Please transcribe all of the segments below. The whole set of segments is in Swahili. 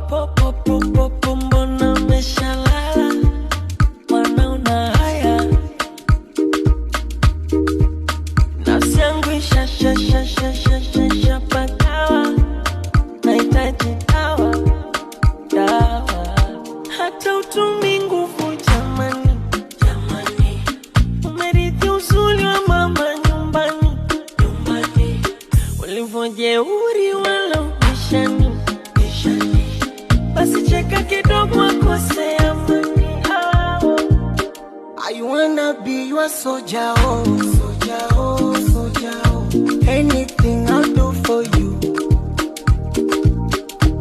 Mapopopopopopo mbona umeshalala? Wanaona haya. Nafsi yangu ishapagawa. Nahitaji dawa, dawa. Hata utumi nguvu jamani, jamani. Umerithi uzuri wa mama nyumbani, nyumbani. Ulivyojeuri wala ubishani, bishani. Basi cheka kidogo akose amani. I wanna be your soldier, oh, soldier, oh, soldier, oh. Anything I'll do for you.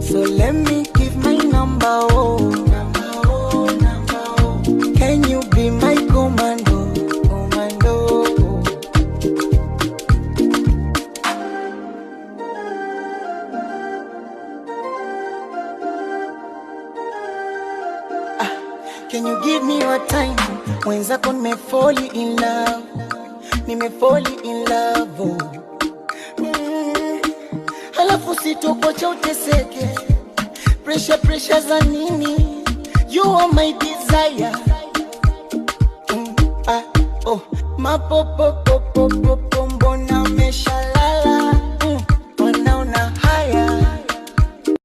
So let me give my number, oh, number, oh, number, oh. Can you be my commando, commando? Can you give me your time? Mwenzako nimefall in love, nimefall in love, oh. Halafu sitokocha uteseke, pressure za nini? You are my desire. Oh, mapopopopopopo